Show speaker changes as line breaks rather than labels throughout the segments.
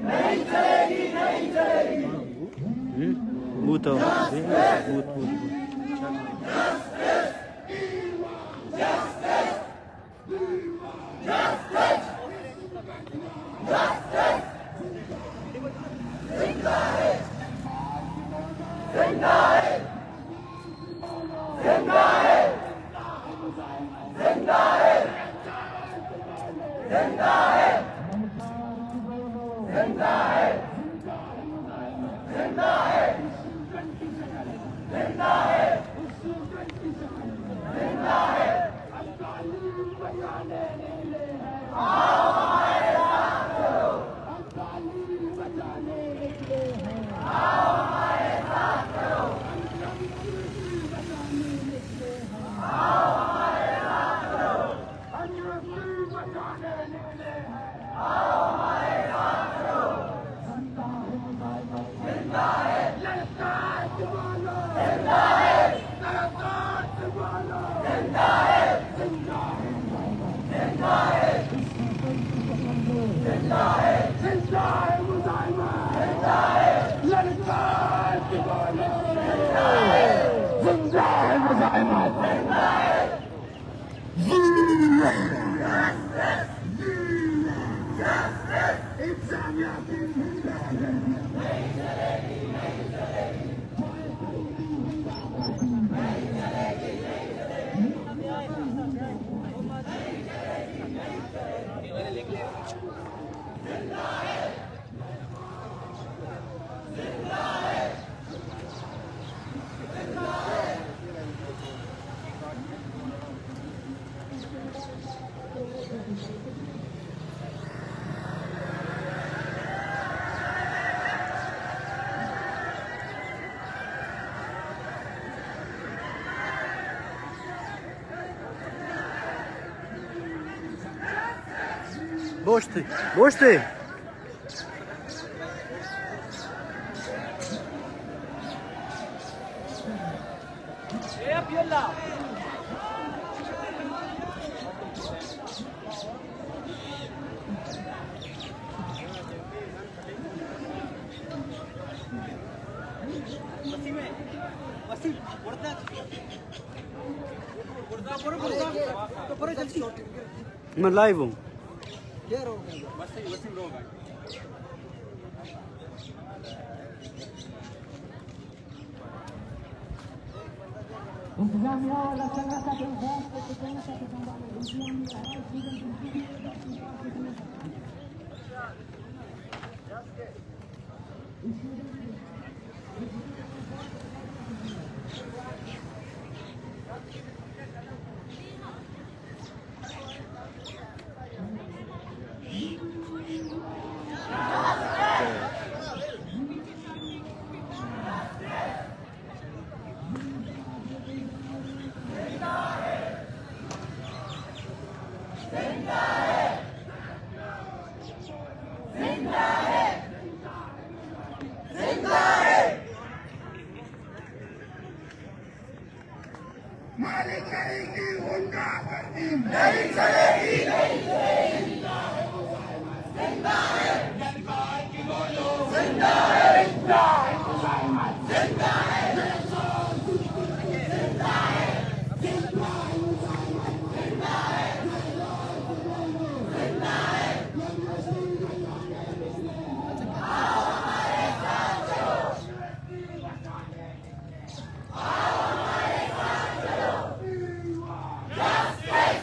नहीं चलेगी, नहीं चलेगी।
बूथ बूथ
जिंदा है, जिंदा है, जिंदा है, जिंदा है, जिंदा है, जिंदा है, जिंदा है, जिंदा है, जिंदा है। आओ हमारे साथ चलो, आओ हमारे साथ चलो, आओ हमारे साथ चलो, आओ हमारे साथ चलो। जिंदा है, जिंदा है, जिंदा है, जिंदा है, जिंदा है, जिंदा है, जिंदा है मुजाहिद, जिंदा है, ललकार दीवाना, जिंदा है, जिंदा है मुजाहिद, जिंदा है, नहीं चलेगी, नहीं चलेगी, नहीं चलेगी, नहीं चलेगी। जिंदा है, जिंदा है, जिंदा है।
Boştu. Boştu. मैं लाइव हूँ।
नहीं चलेगी, नहीं चलेगी, नहीं चलेगी। जिंदा है, जिंदा है, जिंदा है, जिंदा है, जिंदा है, जिंदा है, जिंदा है। आओ हमारे साथ चलो, आओ हमारे साथ चलो। Justice!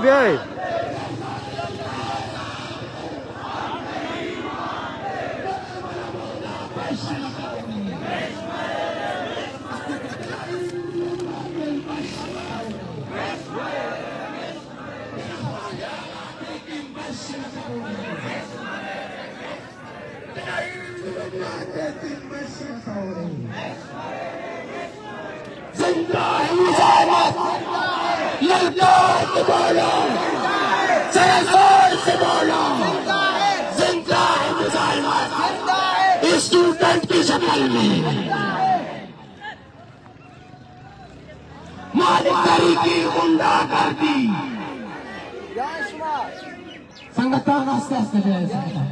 भी आए।
जिंदा है मुजाहिद, ललकार के बोलो, जरा जोर से बोलो, जिंदा है मुजाहिद, स्टूडेंट की शक्ल में, मालिक तरीकी गुंडागर्दी। संगठन आस्ते आस्ते जाए।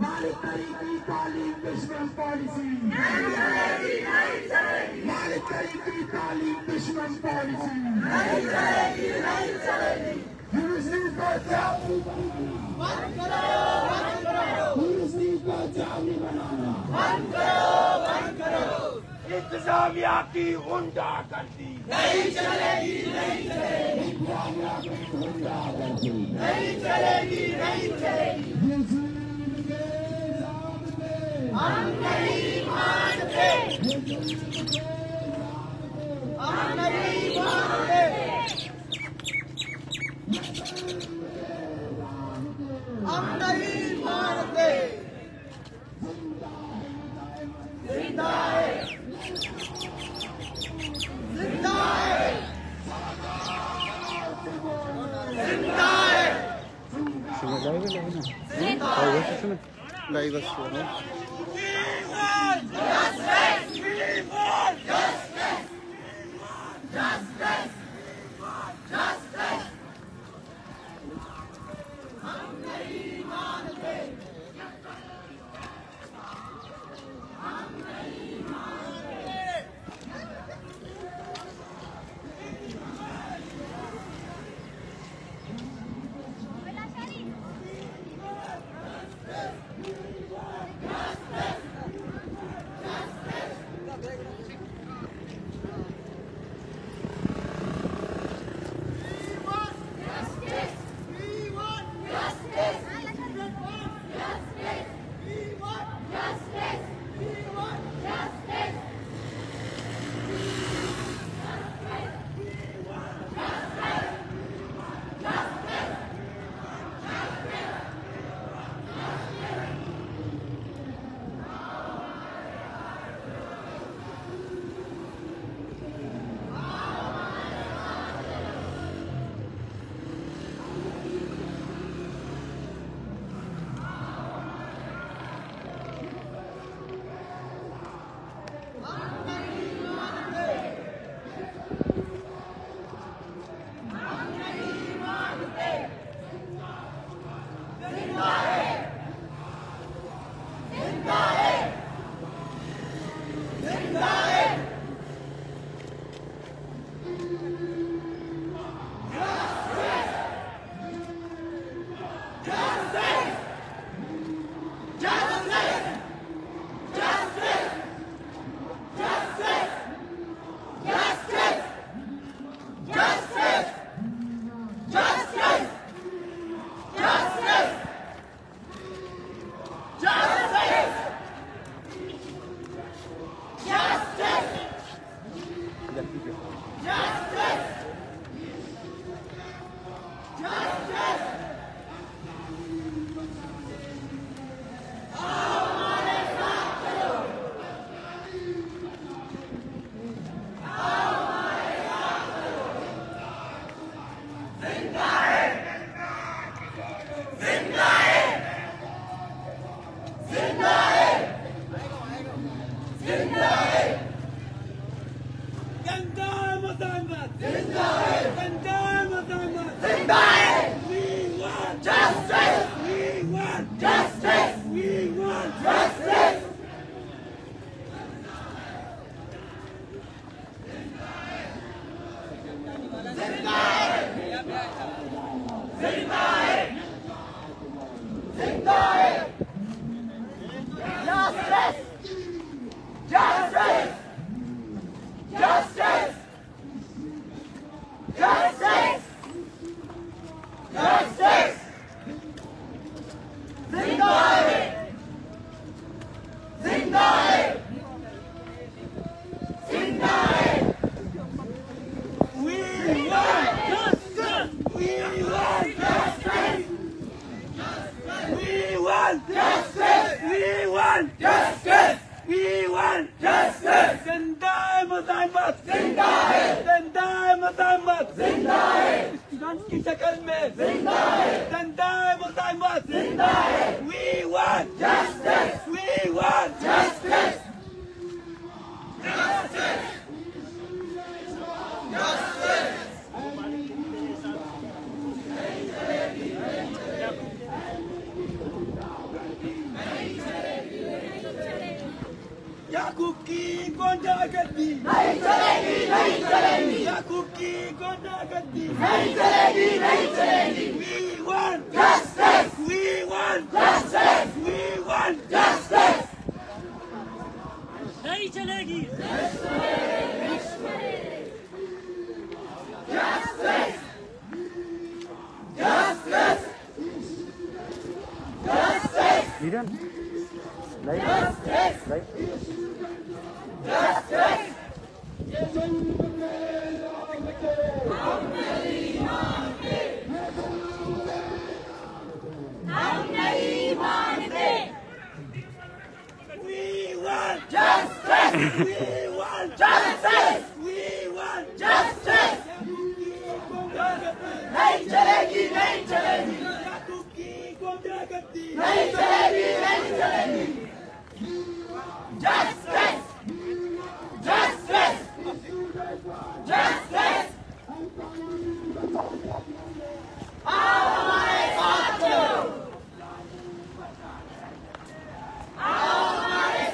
मालिक तरीकी तालीम दुश्मन पॉलिसी नहीं चलेगी, नहीं चलेगी। मालिक तरीकी तालीम दुश्मन पॉलिसी नहीं चलेगी, नहीं चलेगी। यूनिवर्सिटी को जाली बंद करो, बंद करो। यूनिवर्सिटी को जाली बनाना बंद करो, बंद करो। इंतजामिया की गुंडागर्दी नहीं चलेगी, नहीं चलेगी। इंतजामिया की गुंडागर्दी नहीं चलेगी, नहीं चलेगी। हम नहीं मानते, हम नहीं मानते, हम नहीं मानते। जिंदा है, जिंदा है, जिंदा है।
लाइव है
की शक्ल में जिंदा है, जिंदा है मुसलमान, जिंदा है। We want justice, we want justice, justice, justice। याकूब की गुंडागर्दी नहीं चलेगी, नहीं चलेगी। याकूब की गुंडागर्दी नहीं चलेगी, नहीं चलेगी। We want justice, we want justice, we want justice।
नहीं चलेगी।
Justice, justice, justice,
Miran,
justice, justice। हम नहीं मानते, हम नहीं मानते। We want justice, we want justice, we want justice। नहीं चलेगी, नहीं चलेगी। नहीं चलेगी, नहीं चलेगी। Justice, justice, justice। आओ हमारे साथ चलो, आओ हमारे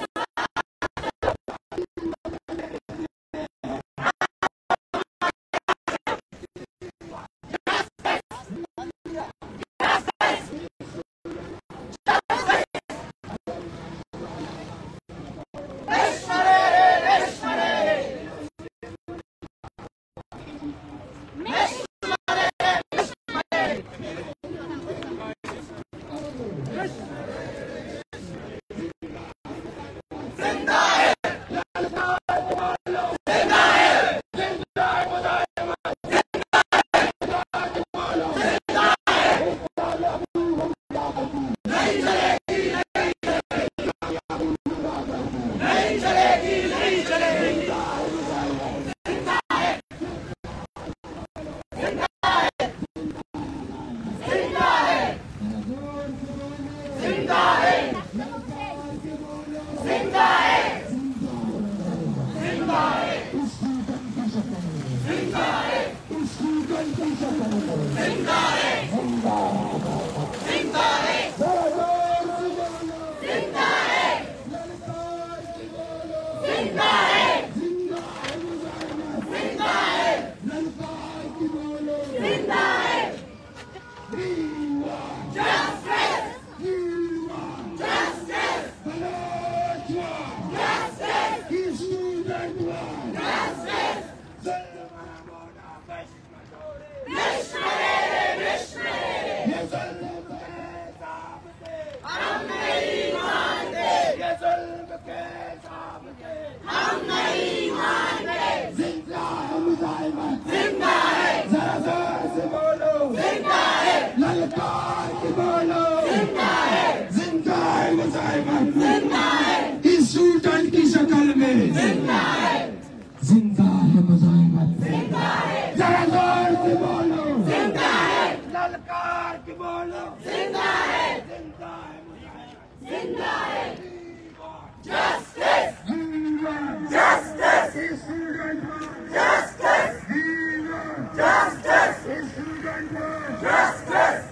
justice, justice, justice।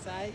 Sai